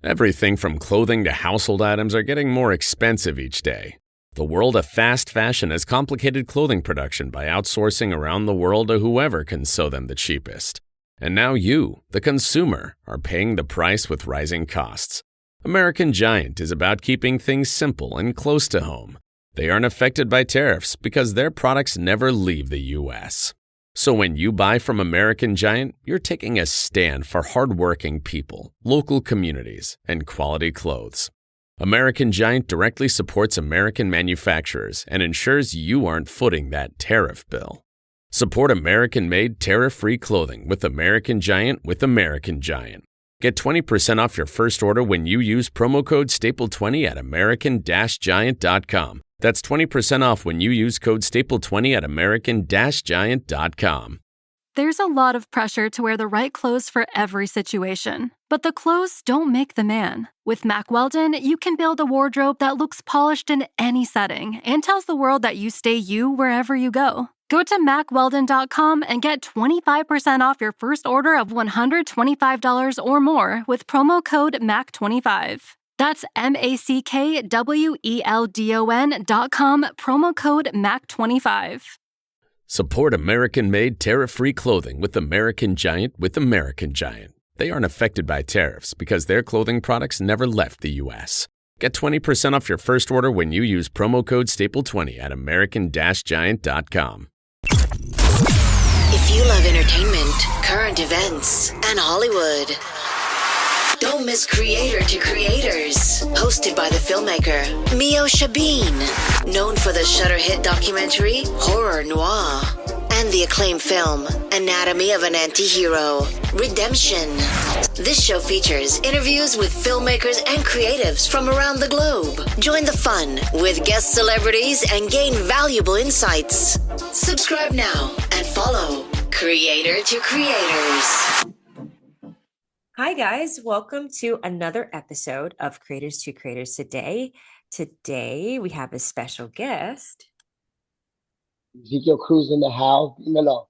Everything from clothing to household items are getting more expensive each day. The world of fast fashion has complicated clothing production by outsourcing around the world to whoever can sew them the cheapest. And now you, the consumer, are paying the price with rising costs. American Giant is about keeping things simple and close to home. They aren't affected by tariffs because their products never leave the U.S. So when you buy from American Giant, you're taking a stand for hardworking people, local communities, and quality clothes. American Giant directly supports American manufacturers and ensures you aren't footing that tariff bill. Support American-made, tariff-free clothing with American Giant with American Giant. Get 20% off your first order when you use promo code STAPLE20 at american-giant.com. That's 20% off when you use code STAPLE20 at american-giant.com. There's a lot of pressure to wear the right clothes for every situation. But the clothes don't make the man. With Mack Weldon, you can build a wardrobe that looks polished in any setting and tells the world that you stay you wherever you go. Go to MackWeldon.com and get 25% off your first order of $125 or more with promo code MACK25. That's MackWeldon.com, promo code MACK25. Support American-made, tariff-free clothing with American Giant with American Giant. They aren't affected by tariffs because their clothing products never left the U.S. Get 20% off your first order when you use promo code STAPLE20 at american-giant.com. If you love entertainment, current events, and Hollywood, don't miss Creator to Creators, hosted by the filmmaker Meosha, known for the Shudder hit documentary Horror Noir and the acclaimed film Anatomy of an Anti-Hero, Redemption. This show features interviews with filmmakers and creatives from around the globe. Join the fun with guest celebrities and gain valuable insights. Subscribe now and follow Creator to Creators. Hi, guys. Welcome to another episode of Creators to Creators today. Today, we have a special guest. Ezekiel Cruz in the house. Dímelo.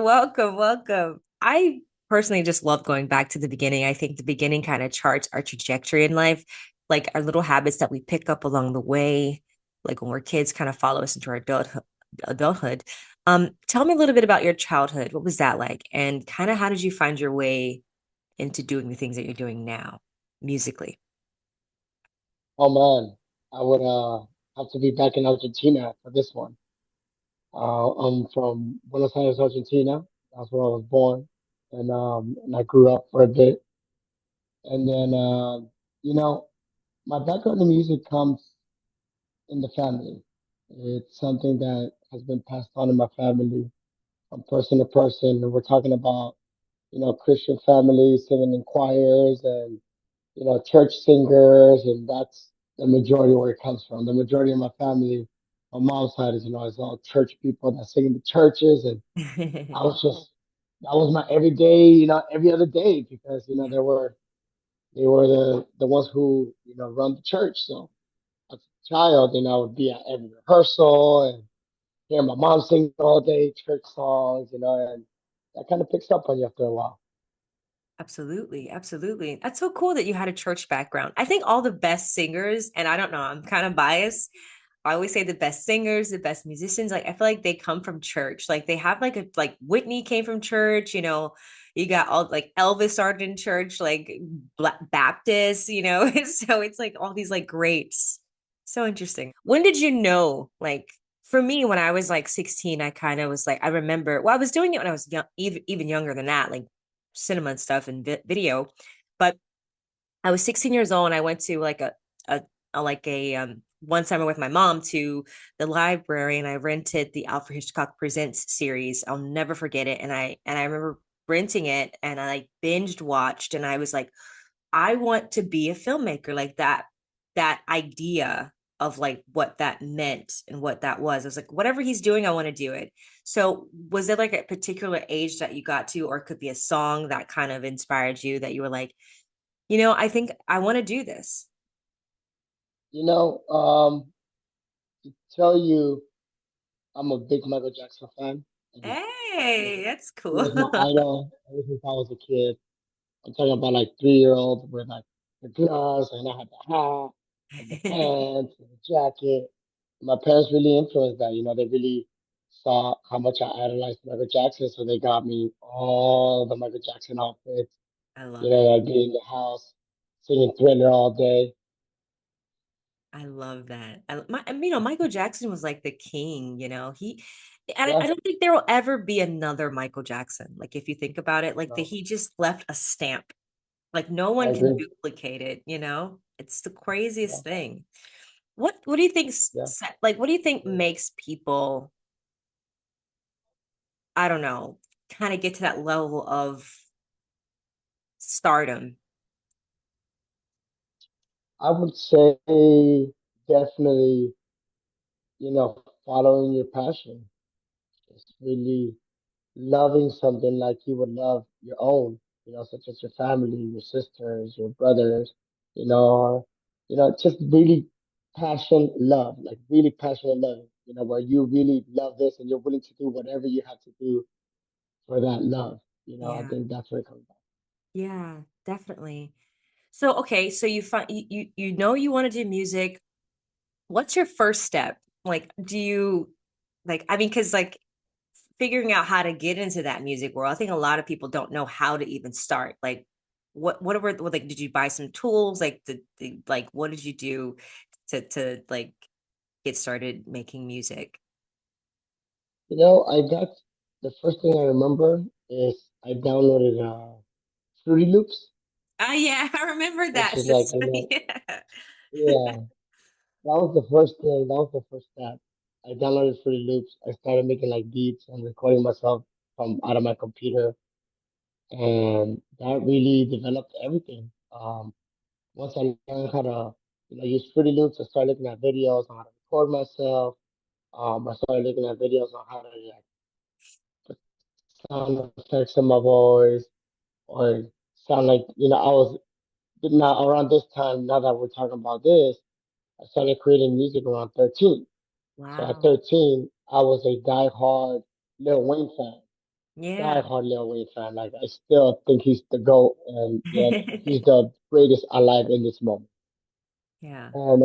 Welcome. I personally just love going back to the beginning. I think the beginning kind of charts our trajectory in life, like our little habits that we pick up along the way, like when we're kids, kind of follow us into our adulthood. Tell me a little bit about your childhood. What was that like? And kind of how did you find your way into doing the things that you're doing now, musically? Oh man, I would have to be back in Argentina for this one. I'm from Buenos Aires, Argentina. That's where I was born, and I grew up for a bit. And then my background in music comes in the family. It's something that has been passed on in my family from person to person. And we're talking about Christian families singing in choirs and church singers, and that's the majority where it comes from. The majority of my family, my mom's side is all church people that sing in the churches, and that was my everyday, every other day because they were the ones who run the church. So as a child, I would be at every rehearsal and hear my mom sing all day church songs, and that kind of picks up on you after a while. Absolutely. That's so cool that you had a church background. I think all the best singers, and I don't know, I'm kind of biased. I always say the best singers, the best musicians, like I feel like they come from church. Like they have like Whitney came from church, you got all like Elvis started in church, like Baptist, so it's like all these like greats. So interesting. When did you know, like for me, when I was like 16, I kind of was like, I remember, well, I was doing it when I was young, even younger than that, like cinema and stuff and video, but I was 16 years old and I went to like a one summer with my mom to the library, and I rented the Alfred Hitchcock Presents series. I'll never forget it. And I remember renting it and I like binged watched, and I was like, I want to be a filmmaker. Like that idea of like what that meant and what that was. I was like, whatever he's doing, I want to do it. So was there like a particular age that you got to, or it could be a song that kind of inspired you that you were like, I think I want to do this? To tell you, I'm a big Michael Jackson fan. Hey, that's He was my cool. idol ever since I was a kid. I'm talking about like 3 year olds with like the gloves, and I had the hat and the pants and the jacket. My parents really influenced that. They really saw how much I idolized Michael Jackson, so they got me all the Michael Jackson outfits. I love it. I'd be in the house singing Thriller all day. I love that. Michael Jackson was like the king, I Yeah, don't think there will ever be another Michael Jackson. Like if you think about it, like no, he just left a stamp. Like no I one can agree. duplicate it. It's the Yeah, craziest thing. What do you think yeah. like what do you think Mm. makes people, I don't know, kind of get to that level of stardom? I would say definitely, following your passion. Just really loving something like you would love your own, such as your family, your sisters, your brothers, or, just really passion, love, like really passionate love, where you really love this and you're willing to do whatever you have to do for that love. I Yeah. think that's where it comes back. Yeah, definitely. So okay, so you find you know you want to do music. What's your first step? Like, do you like, I mean, because like figuring out how to get into that music world, I think a lot of people don't know how to even start. Like, like, did you buy some tools? Like, like, what did you do to like get started making music? I got the first thing I remember is I downloaded Fruity Loops, Ah, yeah, I remember which that is like system. Yeah. yeah, that was the first thing. That was the first step. I downloaded Fruity Loops. I started making like beats and recording myself from out of my computer, and that really developed everything. Once I learned how to, use Fruity Loops, I started looking at videos on how to record myself. I started looking at videos on how to like put sound effects in my voice or sound like I was now around this time. Now that we're talking about this, I started creating music around 13. So at Wow. 13, I was a die-hard Lil Wayne fan. Yeah. Die-hard Lil Wayne fan. Like I still think he's the GOAT, and yeah, he's the greatest alive in this moment. Yeah. And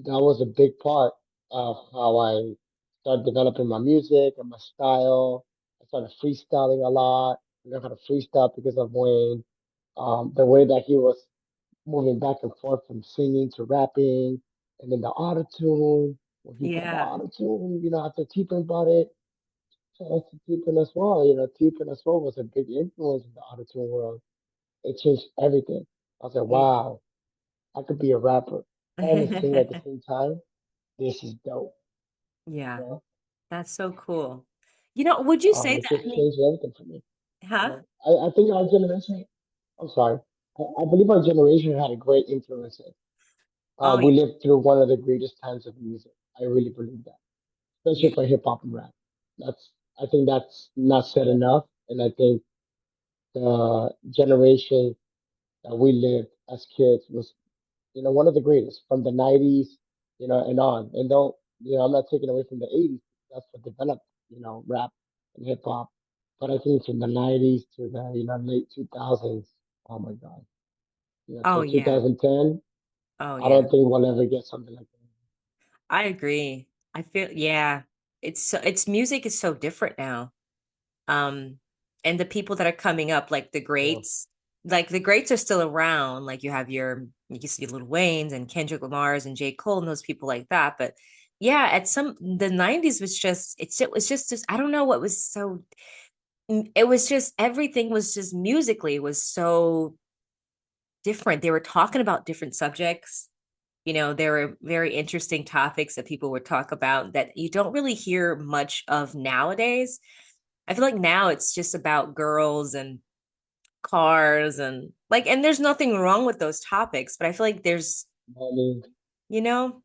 that was a big part of how I started developing my music and my style. I started freestyling a lot. I learned how to freestyle because of Wayne. The way that he was moving back and forth from singing to rapping, and then the auto tune. When he brought the Yeah. auto tune, after T-Pain brought it, shout out to T-Pain as well. T-Pain as well was a big influence in the auto tune world. It changed everything. I was like, Yeah. wow, I could be a rapper and sing at the same time. This is dope. You Yeah. know, That's so cool. Would you say it that? I just mean, changed everything for me. huh? I think our generation. I'm sorry. I believe our generation had a great influence. Oh, We lived through one of the greatest times of music. I really believe that, yeah. especially for hip hop and rap. That's I think that's not said enough, and I think the generation that we lived as kids was, one of the greatest from the '90s, and on. And don't, I'm not taking away from the '80s. That's what developed, rap and hip hop. But I think from the '90s to the, late 2000s, oh my God, Oh, till yeah. 2010, Oh, I yeah. don't think we'll ever get something like that. I agree. I feel, yeah. It's music is so different now. Um, and the people that are coming up, Yeah. like the greats are still around. Like you can see Lil Wayne's and Kendrick Lamar's and J. Cole and those people like that. But yeah, the 90s was it was just I don't know what was so, it was just everything was just musically was so different. They were talking about different subjects. There were very interesting topics that people would talk about that you don't really hear much of nowadays. I feel like now it's just about girls and cars and and there's nothing wrong with those topics, but I feel like there's, I mean, you know,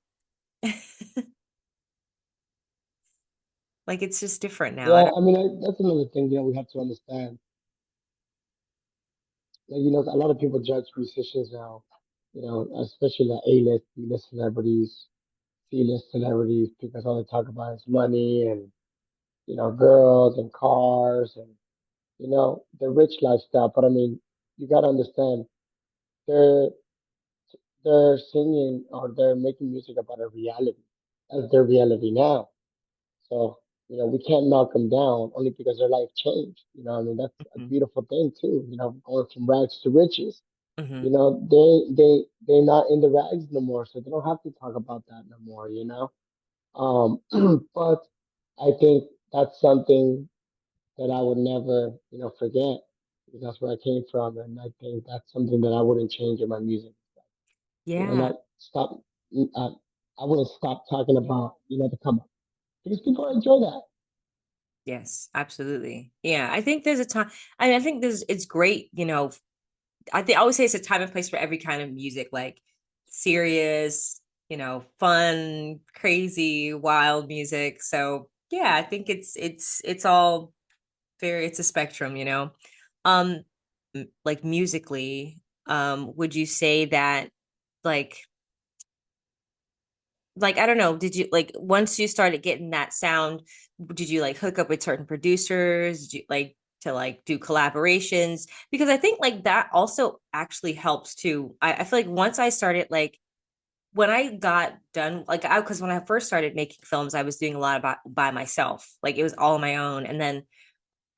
like it's just different now. I yeah, don't. I mean, that's another thing, we have to understand. Like, a lot of people judge musicians now, especially the A-list, B-list celebrities, C-list celebrities, because all they talk about is money and, girls and cars and, the rich lifestyle. But I mean, you gotta understand they're they're singing or they're making music about a reality as their reality now. So, we can't knock them down only because their life changed. I mean, that's a Mhm. beautiful thing too, going from rags to riches. Mhm. They're not in the rags no more, so they don't have to talk about that no more. But I think that's something that I would never, forget because that's where I came from, and I think that's something that I wouldn't change in my music. Yeah. Not stop. Uh, I wouldn't stop talking about, the come up because people enjoy that. Yes, absolutely. Yeah, I think there's a time. I mean, I think there's. It's great. I always say it's a time and place for every kind of music, like serious, fun, crazy, wild music. So yeah, I think it's all very. It's a spectrum. Um, like musically, would you say that like I don't know, did you like once you started getting that sound, did you like hook up with certain producers? Did you like to like do collaborations? Because I think like that also actually helps too. I feel like once I started like when I got done, like I because when I first started making films, I was doing a lot about by myself. Like it was all on my own. And then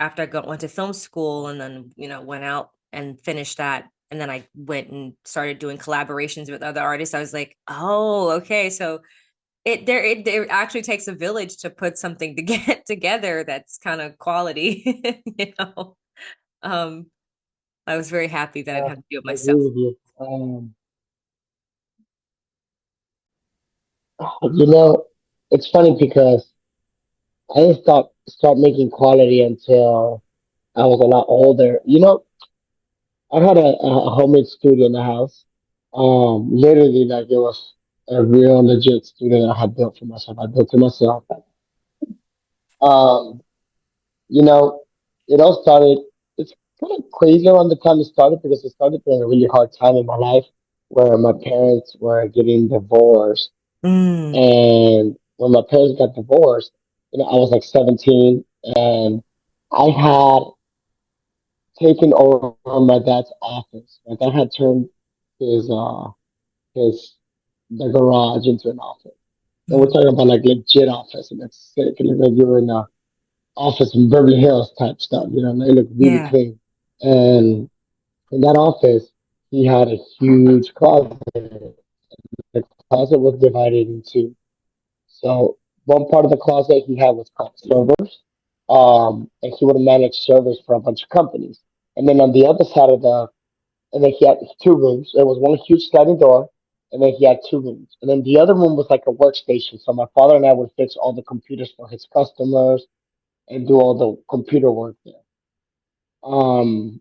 after went to film school and then, went out and finished that. And then I went and started doing collaborations with other artists. I was like, oh, okay. So it actually takes a village to put something to get together that's kind of quality. um I was very happy that I didn't Yeah, have to do it I agree myself. with you. You know, it's funny because I didn't start making quality until I was a lot older. I had a homemade studio in the house. Literally, like it was a real legit studio that I had built for myself. I built it myself. Um, you know, it all started. It's kind of crazy around the time it started because it started during a really hard time in my life where my parents were getting divorced. Mm. And when my parents got divorced, I was like 17 and I had taken over my dad's office. My dad had turned his his the garage into an office. And we're Mm. talking about like legit office, and it's sick. It looked like you were in a office in Beverly Hills type stuff. And they look really Yeah. clean. And in that office, he had a huge closet. The closet was divided into so one part of the closet he had was called servers, and he would manage servers for a bunch of companies. And then on the other side and then he had two rooms. There was one huge sliding door, and then he had two rooms. And then the other room was like a workstation. So my father and I would fix all the computers for his customers and do all the computer work there. Um,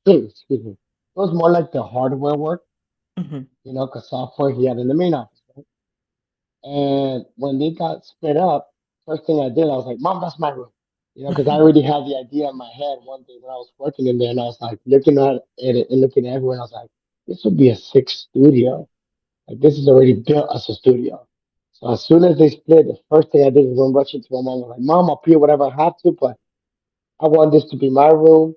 excuse me. It was more like the hardware work, Hmm. because software he had in the main office. And when they got split up, first thing I did, I was like, Mom, that's my room. Because I already had the idea in my head one day when I was working in there, and I was like looking at it and looking at everyone. I was like, this would be a six studio. Like this is already built as a studio. So as soon as they split, the first thing I did was run rush into my mom. I was like, Mom, I'll pay whatever I have to, but I want this to be my room.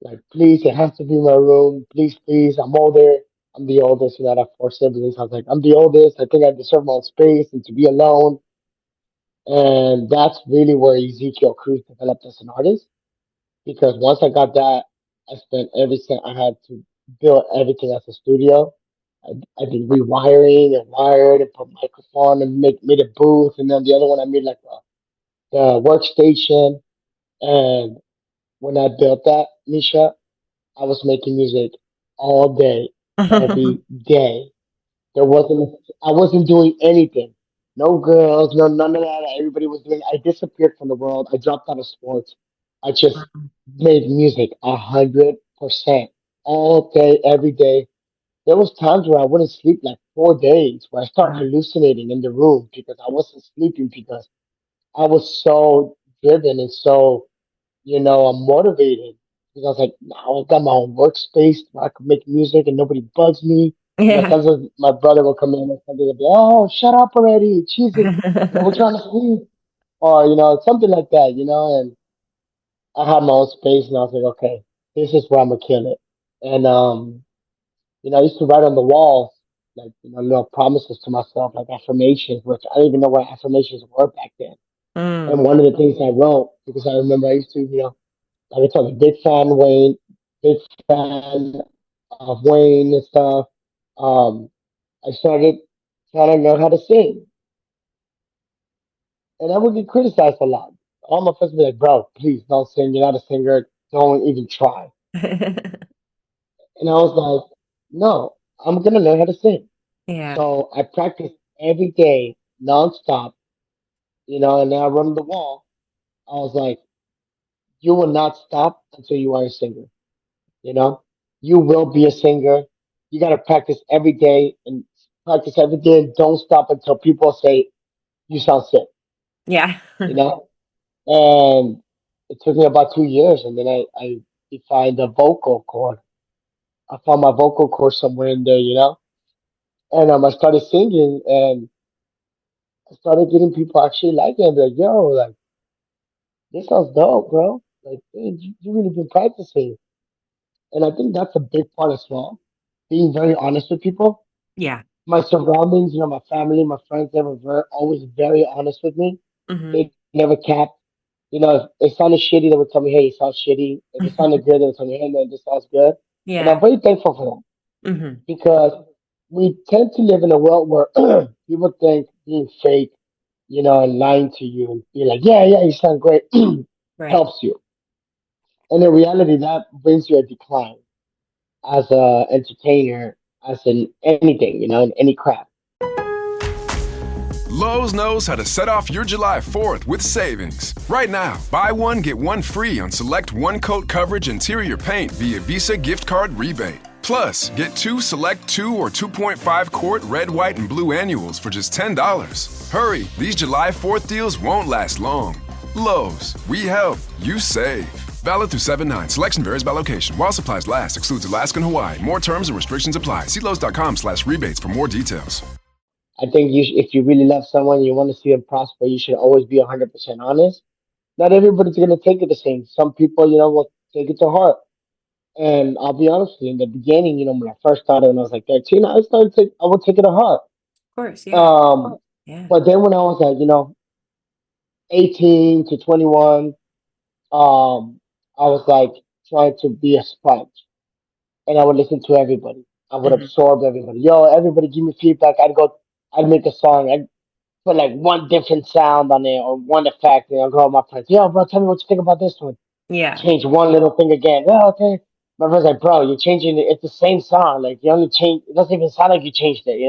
Like, please, it has to be my room. Please, please. I'm older. I'm the oldest, I have four siblings. I was like, I'm the oldest. I think I deserve my own space and to be alone. And that's really where Ezekiel Cruz developed as an artist. Because once I got that, I spent every cent I had to build everything as a studio. I did rewiring and wired and put microphone and made a booth. And then the other one, I made like the workstation. And when I built that, Misha, I was making music all day, every day. I wasn't doing anything. No girls, no none of that. Everybody was doing. I disappeared from the world. I dropped out of sports. I just made music 100% all day, every day. There was times where I wouldn't sleep like 4 days, where I start Wow. hallucinating in the room because I wasn't sleeping because I was so driven and so I'm motivated because I was like, now I've got my own workspace where I could make music and nobody bugs me. Yeah. Sometimes my brother will come in and something and be, oh, shut up already, Jesus, we're trying to sleep, or something like that, and I had my own space, and I was like, okay. this is where I'm gonna kill it. And I used to write on the walls like little promises to myself, like affirmations, which I didn't even know what affirmations were back then. And Mm. one of the things I wrote, because I remember I used to, like I told you, big fan of Wayne and stuff. Um, I started trying to learn how to sing, and I would get criticized a lot. All my friends would be like, "Bro, please don't sing. You're not a singer. Don't even try." And I was like, "No, I'm gonna learn how to sing." Yeah. So I practiced every day, nonstop. And then I run the wall. I was like, "You will not stop until you are a singer." You know, you will be a singer. You got to practice every day and practice every day and don't stop until people say you sound sick, Yeah. you know? And it took me about 2 years, and then I defined a vocal cord. I found my vocal cord somewhere in there. And I started singing, and I started getting people actually liking it. Like, yo, like, this sounds dope, bro. Like, hey, you really been practicing. And I think that's a big part as well. Being very honest with people. Yeah. My surroundings, my family, my friends, they were always very honest with me. Hmm. They never capped. If it sounded shitty, they would tell me, hey, it sounds shitty. If it sounded good, they would tell me, hey, man, this sounds good. And I'm Yeah. very thankful for that Hmm. because we tend to live in a world where people think being fake, and lying to you and be like, yeah, yeah, you sound great Right. helps you. And in reality, that brings you a decline as a entertainer, as in anything, in any craft. Lowe's knows how to set off your July 4th with savings. Right now, buy one, get one free on select one coat coverage interior paint via Visa gift card rebate. Plus, get two select 2 or 2.5 quart red, white, and blue annuals for just $10. Hurry, these July 4th deals won't last long. Lowe's, we help, you save. Valid through 7/9. Selection varies by location. While supplies last, excludes Alaska and Hawaii. More terms and restrictions apply. See Lowe's.com/rebates for more details. I think if you really love someone, you want to see them prosper, you should always be 100% honest. Not everybody's going to take it the same. Some people, will take it to heart. And I'll be honest with you, in the beginning, when I first started when I was like 13, I would take it to heart. Of course. Yeah. Um, Yeah. but then when I was like, 18 to 21, I was like trying to be a sponge and I would listen to everybody. I would Hmm. absorb everybody. Yo, everybody give me feedback. I'd make a song. I'd put like one different sound on it or one effect, and I'll go with my friends. Yo, bro, tell me what you think about this one. Yeah. Change one little thing again. Well, okay. My friend's like, bro, you're changing it. It's the same song. Like, you only change, it doesn't even sound like you changed it.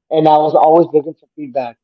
And I was always looking for feedback.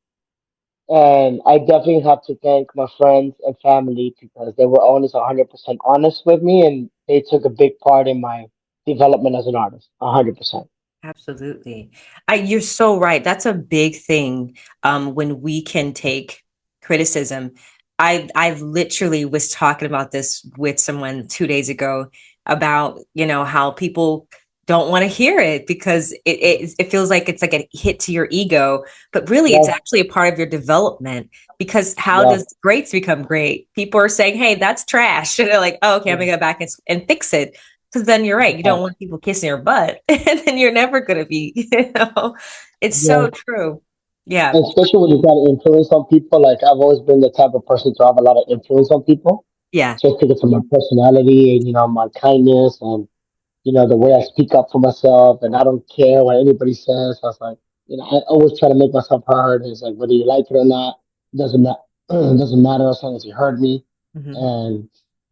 And I definitely have to thank my friends and family because they were always 100% honest with me and they took a big part in my development as an artist. 100%. Absolutely. You're so right. That's a big thing when we can take criticism. I literally was talking about this with someone 2 days ago about, how people don't want to hear it because it feels like it's like a hit to your ego, but really it's Yeah, actually a part of your development because how yeah, does greats become great? People are saying, hey, that's trash. And they're like, oh, okay, I'm yeah. gonna go back and fix it. Because then you're right. You don't want people kissing your butt, and then you're never going to be, it's Yeah. so true. Yeah. And especially when you got influence on people, like I've always been the type of person to have a lot of influence on people, Yeah. just because of my personality and my kindness and the way I speak up for myself, and I don't care what anybody says. I was like, I always try to make myself heard. It's like whether you like it or not, it doesn't matter. It doesn't matter as long as you heard me. Hmm. And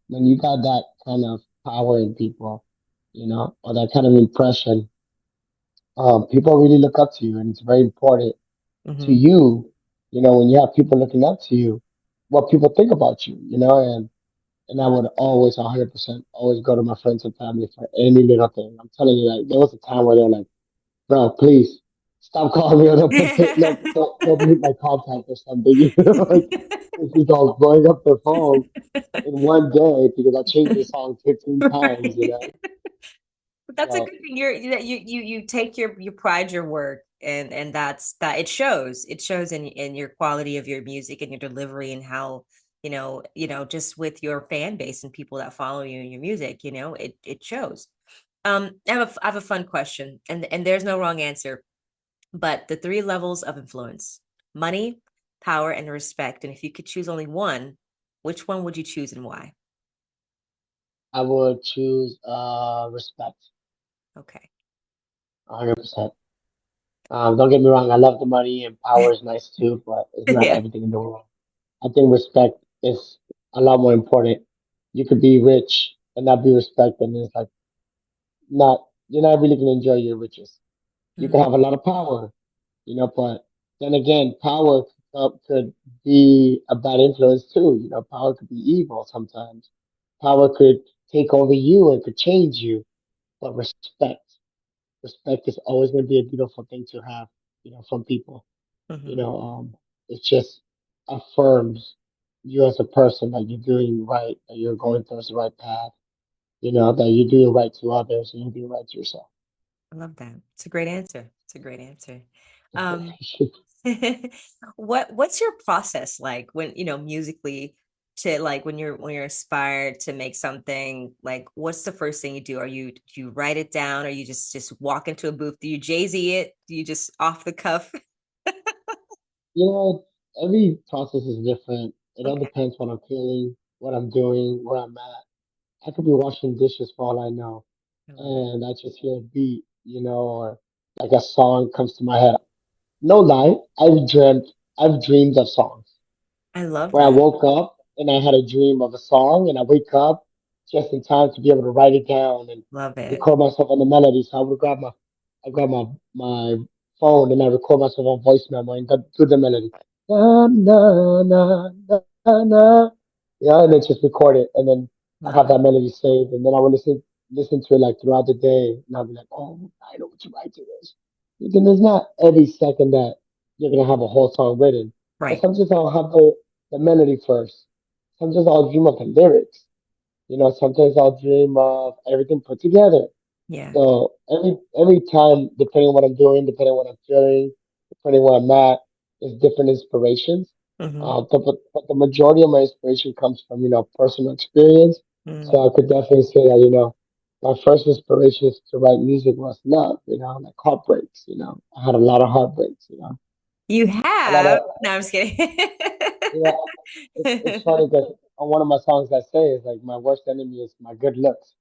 when you got that kind of power in people, or that kind of impression, people really look up to you, and it's very important to Hmm. you. When you have people looking up to you, what people think about you. And I would always, 100%, always go to my friends and family for any little thing. I'm telling you, like, there was a time where they're like, bro, please stop calling me or they'll delete my contact or something. Like, it's just all blowing up their phone in one day because I changed the song 15 times. Right. But that's a So, good thing. You take you pride your work, and that's that. It shows in your quality of your music and your delivery and how just with your fan base and people that follow you and your music, it shows. I have a fun question, and there's no wrong answer, but the three levels of influence: money, power, and respect. And if you could choose only one, which one would you choose and why? I would choose respect, Okay. 100%. Don't get me wrong, I love the money and power is nice too, but it's not Yeah. everything in the world. I think respect is a lot more important. You could be rich and not be respected, and it's like not you're not really gonna enjoy your riches. You can have a Mhm. lot of power, but then again, power could be a bad influence too. Power could be evil sometimes. Power could take over you and could change you. But respect is always going to be a beautiful thing to have, from people. You Mhm. know, it just affirms you as a person that you're doing right, that you're going towards the right path. That you're doing right to others and you're doing right to yourself. I love that. It's a great answer. It's a great answer. Um, what's your process like when, musically, to like when you're inspired to make something, like what's the first thing you do? Do you write it down, or you just walk into a booth? Do you Jay-Z it? Do you just off the cuff? You know, every process is different. It all Okay. depends what I'm feeling, what I'm doing, where I'm at. I could be washing dishes for all I know, I love it. and I just hear a beat, or like a song comes to my head. No lie, I've dreamed of songs I love where I that. woke up and I had a dream of a song, and I wake up just in time to be able to write it down and Love it. record myself on the melody. So I grab my phone and I record myself on voice memo and do the melody. Na na na na na. Na. Yeah, and then just record it, and then I Love have it. that melody saved, and then I will listen to it like throughout the day, and I'll be like, oh, I know what you write to this. Because there's not every second that you're gonna have a whole song written, but Right. sometimes I'll have the melody first. Sometimes I'll dream of the lyrics. Sometimes I'll dream of everything put together. Yeah. So every time, depending on what I'm doing, depending on what I'm feeling, depending where I'm at, there's different inspirations. Hmm. But the majority of my inspiration comes from personal experience. Mm. So I could definitely say that my first inspiration to write music was love. Like heartbreaks. I had a lot of heartbreaks. You A lot have? of No, I'm just kidding. you know. It's funny because on one of my songs I say is like my worst enemy is my good looks.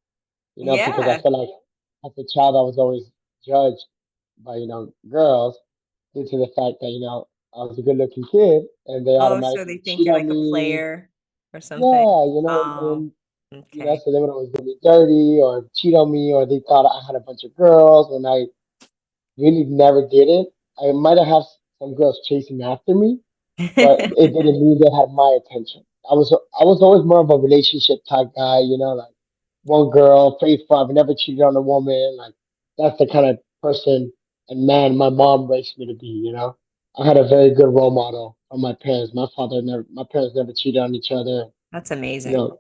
Because I Yeah. feel like as a child I was always judged by, girls due to the fact that, I was a good looking kid and they Oh, so automatically they think cheat you're on like a me. player or something. Yeah, Oh, and okay. so they would always do me dirty or cheat on me or they thought I had a bunch of girls when I really never did it. I might have had some girls chasing after me, but it didn't mean they had my attention. I was always more of a relationship type guy, like one girl, faithful. I've never cheated on a woman. Like that's the kind of person and man my mom raised me to be. I had a very good role model from my parents. My parents never cheated on each other. That's You amazing. know,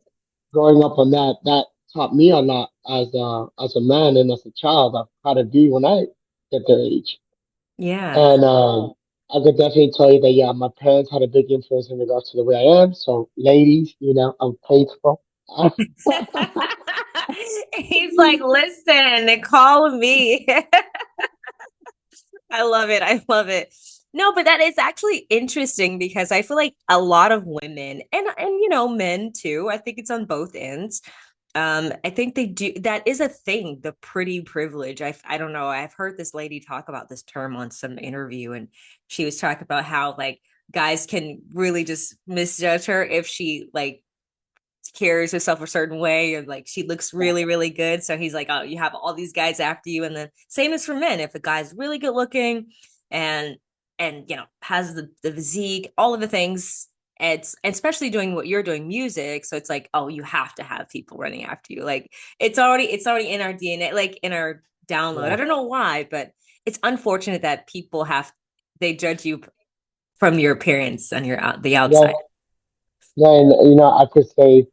growing up on that taught me a lot as a man and as a child of how to be when I get their age. Yeah. And I could definitely tell you that, yeah, my parents had a big influence in regards to the way I am. So, ladies, I'm faithful. He's like, listen, call me. I love it. I love it. No, but that is actually interesting because I feel like a lot of women and men too. I think it's on both ends. I think they do. That is a thing, the pretty privilege. I don't know. I've heard this lady talk about this term on some interview, and she was talking about how like guys can really just misjudge her if she like carries herself a certain way, or like she looks really really good, so he's like, oh, you have all these guys after you. And then same as for men, if a guy's really good looking and has the physique, all of the things, and especially doing what you're doing, music, so it's like, oh, you have to have people running after you. Like it's already in our DNA, like in our download. I Yeah, don't know why, but it's unfortunate that people have they judge you from your appearance on your the outside. yeah, yeah. And, I could say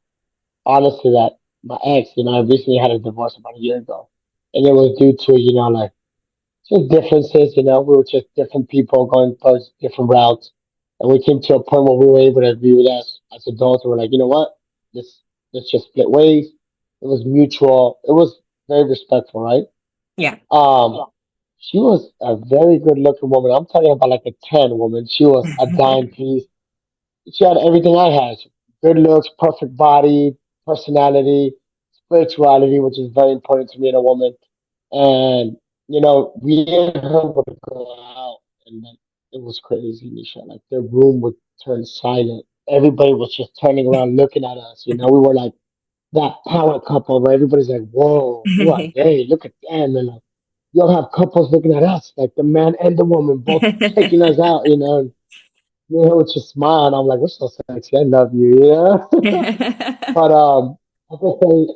honestly that my ex, I recently had a divorce about a year ago. And it was due to, like just differences, we were just different people going towards different routes. And we came to a point where we were able to agree with us as adults, we're like, you know what? Let's let's just split ways. It was mutual. It was very respectful, right? Yeah. Um, she was a very good looking woman. I'm talking about like a 10 woman. She was a dime piece. She had everything I had. Good looks, perfect body, personality, spirituality, which is very important to me in a woman. And, we and her would go out and then it was crazy, Nisha. Like the room would turn silent. Everybody was just turning around looking at us. We were like that power couple where everybody's like, whoa, who are they? Look at them. And like, you'll have couples looking at us, like the man and the woman both checking us out. With your smile, and I'm like, we're so sexy. I love you. But I can say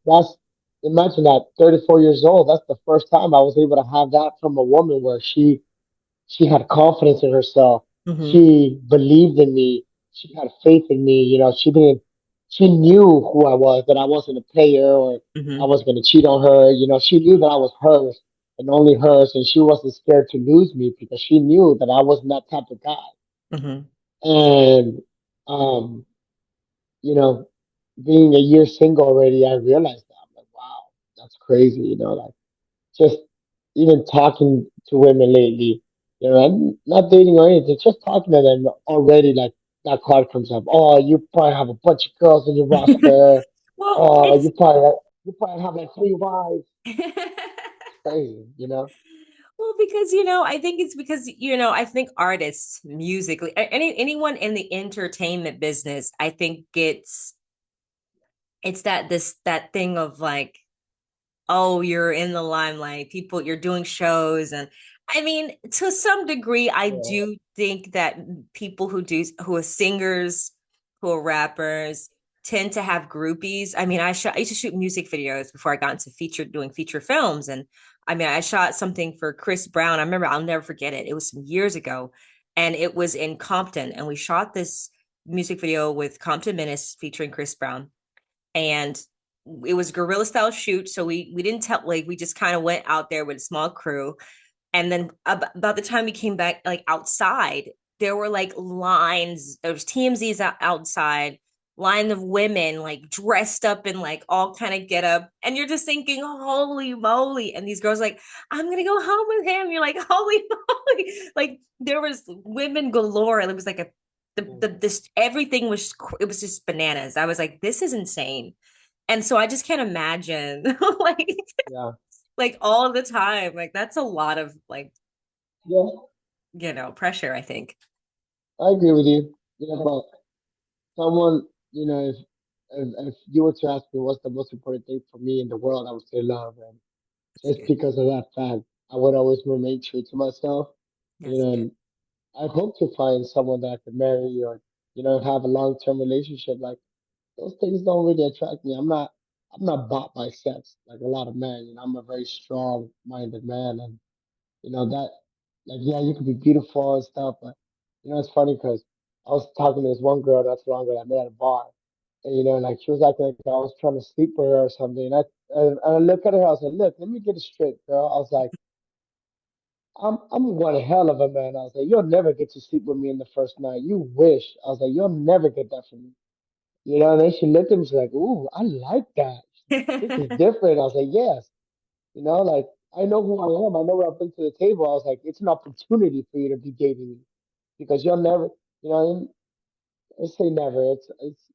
that's imagine that 34 years old. That's the first time I was able to have that from a woman where she had confidence in herself. Hmm. She believed in me. She had faith in me. She knew who I was, that I wasn't a player or I Hmm. was going to cheat on her. She knew that I was hers and only hers, and she wasn't scared to lose me because she knew that I wasn't that type of guy. Hmm. And, um, you know, being a year single already, I realized that. I'm like, wow, that's crazy. Like just even talking to women lately, I'm not dating or anything, just talking to them already, like that card comes up. Oh, you probably have a bunch of girls in your roster. Well, Oh, it's you probably have like 3 wives. It's crazy. well, because I think it's because I think artists musically, anyone in the entertainment business, I think it's that thing of like, oh, you're in the limelight, people, you're doing shows. And I mean, to some degree, I Yeah, do think that people who are singers, who are rappers, tend to have groupies. I mean, I used to shoot music videos before I got into doing feature films. And I mean, I shot something for Chris Brown. I remember, I'll never forget it. It was some years ago, and it was in Compton, and we shot this music video with Compton Menace featuring Chris Brown. And it was guerrilla style shoot, so we didn't tell, like, we just kind of went out there with a small crew. And then about the time we came back, like, outside, there were like lines, there was TMZ's outside, line of women like dressed up in like all kind of get up, and you're just thinking, holy moly. And these girls like, I'm gonna go home with him. You're like, holy moly. Like, there was women galore. It was like this everything was, it was just bananas. I was like, this is insane. And so I just can't imagine like yeah, all the time. Like, that's a lot of like, yeah. pressure, I think. I agree with you. But someone, if you were to ask me what's the most important thing for me in the world, I would say love. And That's just good. because of that fact, I would always remain true to myself. That's good. And I hope to find someone that I could marry or, have a long-term relationship. Like those things don't really attract me. I'm not bought by sex like a lot of men. I'm a very strong-minded man, and that, like, yeah, you could be beautiful and stuff, but it's funny because I was talking to this one girl not too long ago that I met at a bar, and like she was acting like I was trying to sleep with her or something. And I look at her, I was like, look, let me get it straight, girl. I was like, I'm one hell of a man. I was like, you'll never get to sleep with me in the first night. You wish. I was like, you'll never get that from me. And then she looked at me, she's like, ooh, I like that. This is different. I was like, yes. Like I know who I am. I know what I bring to the table. I was like, it's an opportunity for you to be dating me because you'll never, you know, I say never.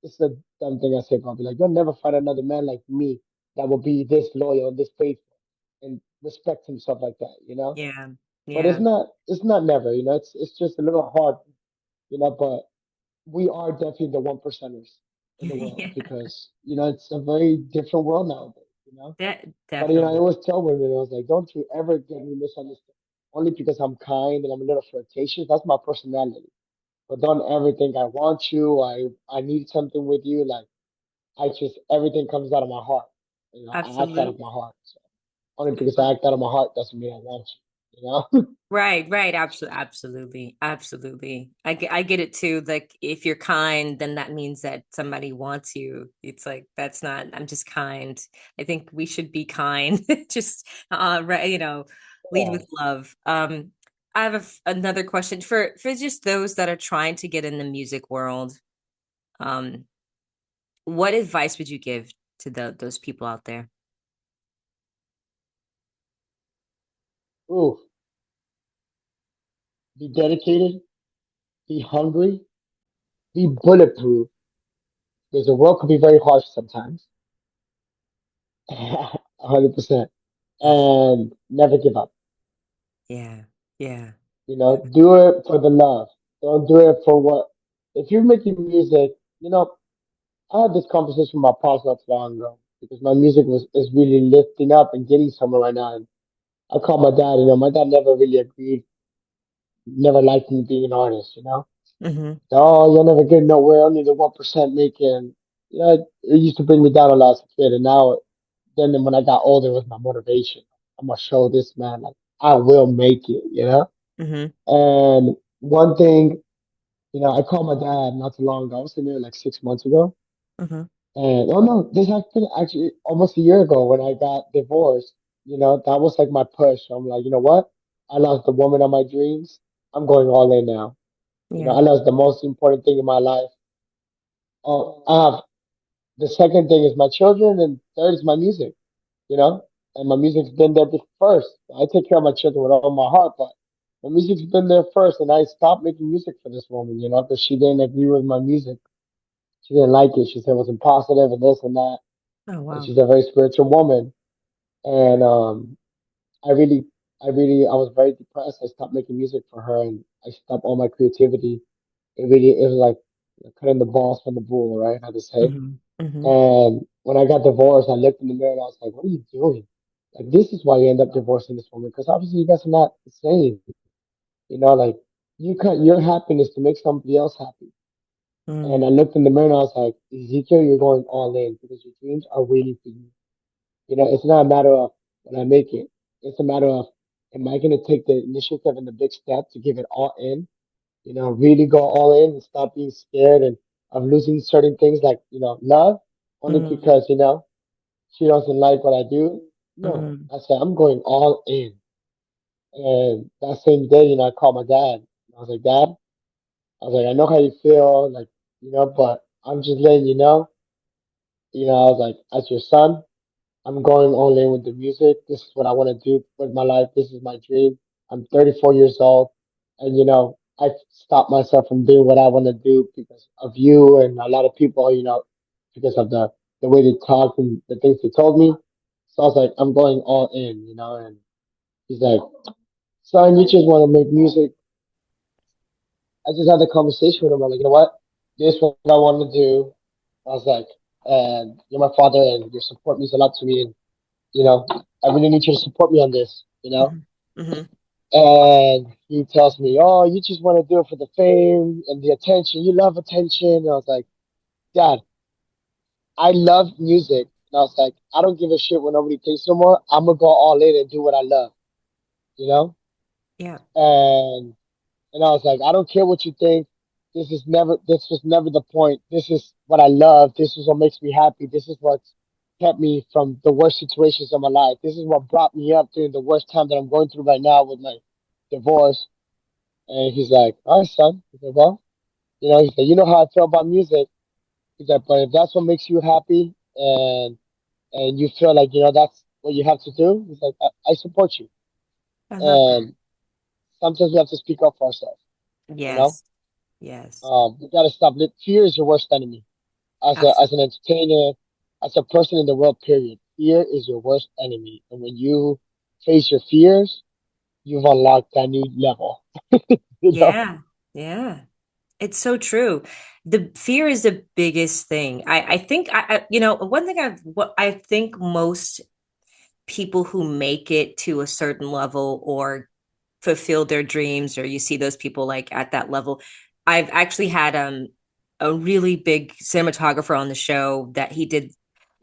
It's a dumb thing I say probably. Like you'll never find another man like me that will be this loyal and this faithful and respect himself like that. Yeah. But Yeah. it's not never. It's just a little hard. But we are definitely the 1%ers in the world Yeah. because it's a very different world nowadays. But I Definitely. always tell women, I was like, don't you ever get me misunderstood. Only because I'm kind and I'm a little flirtatious. That's my personality. But don't ever think I want you. I need something with you. Like I just everything comes out of my heart. I act out of Absolutely. my heart. So only because I act out of my heart doesn't mean I want you. Right, right. Absolutely, absolutely, absolutely. I get it too. Like, if you're kind, then that means that somebody wants you. It's like, that's not, I'm just kind. I think we should be kind. Just, right, lead Yeah. with love. I have another question for just those that are trying to get in the music world. Um, what advice would you give to those people out there? Ooh, be dedicated, be hungry, be bulletproof, because the world can be very harsh sometimes. 100%. Abs- And never give up. Yeah, yeah, Do it for the love. Don't do it for what. If you're making music, I had this conversation with my pops not too long ago because my music is really lifting up and getting somewhere right now. And I called my dad. My dad never really agreed, never liked me being an artist. hmm Oh, you'll never get nowhere. Only the 1% making. It used to bring me down a lot as a kid, and now then when I got older, it was my motivation. I'm gonna show this man like I will make it. hmm And one thing, I called my dad not too long ago. I was sitting there like 6 months ago. hmm And oh no, this happened actually almost a year ago when I got divorced. That was like my push. I'm like, you know what? I lost the woman of my dreams. I'm going all in now. Yeah. I lost the most important thing in my life. I have the second thing is my children, and third is my music. You know, and my music's been there first. I take care of my children with all my heart, but my music's been there first, and I stopped making music for this woman. Because she didn't agree with my music. She didn't like it. She said it wasn't positive and this and that. Oh And wow. she's a very spiritual woman. And I really, I was very depressed. I stopped making music for her, and I stopped all my creativity. It was like cutting the balls from the bull, right? How to say. hmm hmm And when I got divorced, I looked in the mirror and I was like, "What are you doing? Like, this is why you end up divorcing this woman because obviously you guys are not the same. Like you cut your happiness to make somebody else happy." And mm I looked in the mirror and I was like, "Ezekiel, you're going all in because your dreams are waiting for you. It's not a matter of when I make it. It's a matter of am I going to take the initiative and the big step to give it all in? Really go all in and stop being scared and of losing certain things like love, only mm because she doesn't like what I do. No, mm I said I'm going all in. And that same day, I called my dad. I was like, Dad, I was like, I know how you feel, like, but I'm just letting you know. I was like, as your son, I'm going all in with the music. This is what I want to do with my life. This is my dream. I'm 34 years old, and I stopped myself from doing what I want to do because of you and a lot of people. Because of the way they talked and the things they told me. So I was like, I'm going all in. And he's like, son, you just want to make music. I just had the conversation with him. I'm like, you know what? This is what I want to do. I was like, and you're my father, and your support means a lot to me. And you know, I really need you to support me on this. hmm hmm And he tells me, oh, you just want to do it for the fame and the attention. You love attention. And I was like, Dad, I love music. And I was like, I don't give a shit what nobody thinks no more. I'm going to go all in and do what I love, you know? Yeah. And I was like, I don't care what you think. This was never the point. This is what I love. This is what makes me happy. This is what kept me from the worst situations of my life. This is what brought me up during the worst time that I'm going through right now with my divorce. And he's like, all right, son. He said, well, he said, you know how I feel about music. He said, but if that's what makes you happy and you feel like, that's what you have to do, he's like, I support you. I love that. And sometimes we have to speak up for ourselves, you know? Yes. Yes. You gotta stop. Fear is your worst enemy. As an Absolutely. entertainer, as a person in the world, period. Fear is your worst enemy. And when you face your fears, you've unlocked that new level. you know? Yeah. Yeah. It's so true. The fear is the biggest thing. I think one thing what I think most people who make it to a certain level or fulfill their dreams, or you see those people like at that level. I've actually had a really big cinematographer on the show that he did.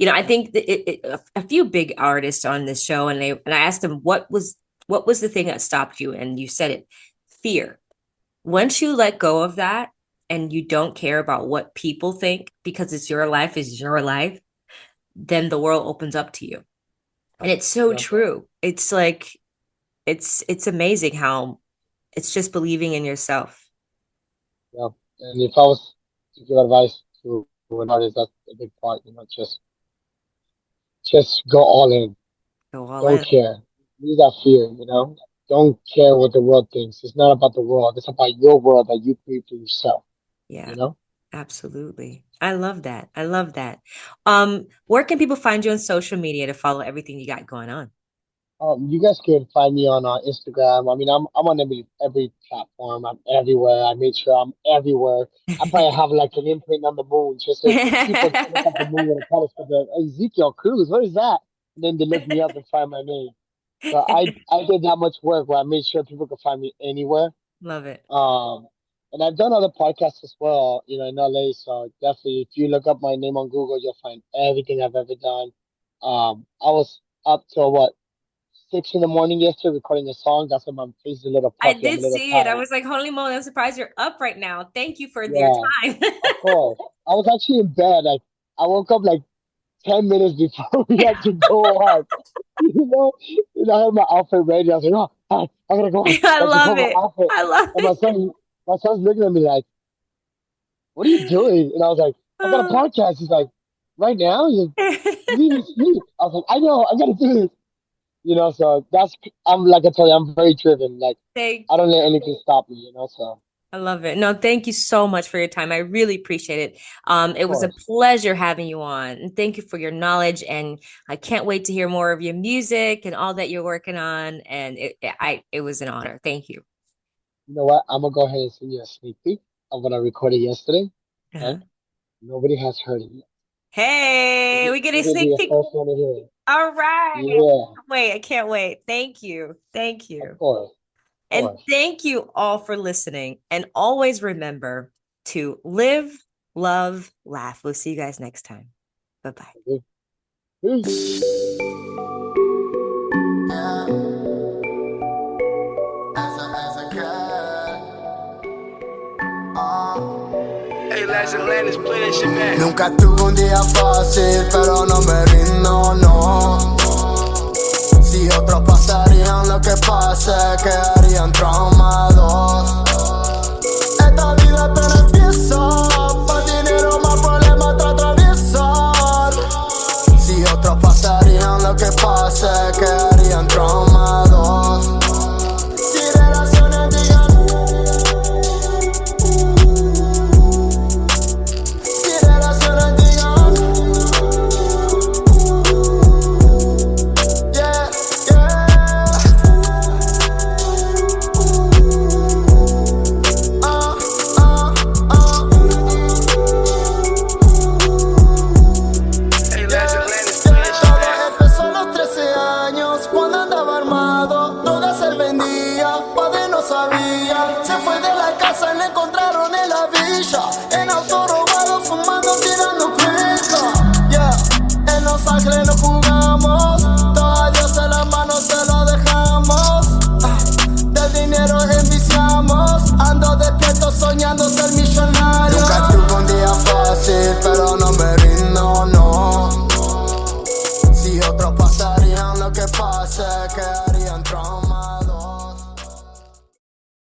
I think a few big artists on this show, and I asked him what was the thing that stopped you, and you said it, fear. Once you let go of that and you don't care about what people think because it's your life, then the world opens up to you. And it's so Yeah, true. It's like it's amazing how it's just believing in yourself. yeah. And if I was to give advice to an artist, that's a big part. Just go all in. Go all Don't in. care. Leave that fear. Don't care what the world thinks. It's not about the world. It's about your world that you create for yourself. Yeah, You know. absolutely. I love that. I love that. Where can people find you on social media to follow everything you got going on? You guys can find me on Instagram. I mean, I'm on every platform. I'm everywhere. I made sure I'm everywhere. I probably have like an imprint on the moon, just so people can look at the moon with a telescope. Like, Ezekiel Cruz, what is that? And then they look me up and find my name. So I did that much work where I made sure people could find me anywhere. Love it. And I've done other podcasts as well, in LA. So definitely, if you look up my name on Google, you'll find everything I've ever done. I was up till what 6 in the morning yesterday recording a song. That's why my face is a little I puffy. I'm a did little see it. I tired. was like, holy moly, I'm surprised you're up right now. Thank you for your Yeah, time. of course. I was actually in bed. Like I woke up like 10 minutes before we had to go on. I had my outfit ready. I was like, oh, I gotta go on. I I just love put my it. outfit. I love And it. my son's looking at me like, what are you doing? And I was like, I got a podcast. He's like, right now? He's like, you need to sleep. I was like, I know, I gotta do this. So I'm like I told you, I'm very driven. Like Thank I don't let anything stop me, so I love it. No, thank you so much for your time. I really appreciate it. of It was a course. pleasure having you on. And thank you for your knowledge. And I can't wait to hear more of your music and all that you're working on. And it was an honor. Thank you. You know what? I'm gonna go ahead and send you a sneak peek of what I recorded yesterday. Uh-huh. Okay? Nobody has heard it yet. Hey, we get a You're gonna be sneak the peek. first one to hear it. All right. Yeah, Wait, I can't wait. Thank you. Thank of you. course. Of And course. thank you all for listening. And always remember to live, love, laugh. We'll see you guys next time. Bye-bye. Peace. Nunca tuve un día fácil, pero no me rindo, no. Si otros pasarían lo que pase, quedarían traumados. Esta vida apenas empieza, pa' dinero más problemas te atraviesar. Si otros pasarían lo que pase, quedarían traumados. Si relaciones digan, si relaciones digan, yeah, yeah. Todo empezó a los 13 años, cuando andaba armado, drogas él vendía, padre no sabía. Se fue de la casa y le encontraron en la villa.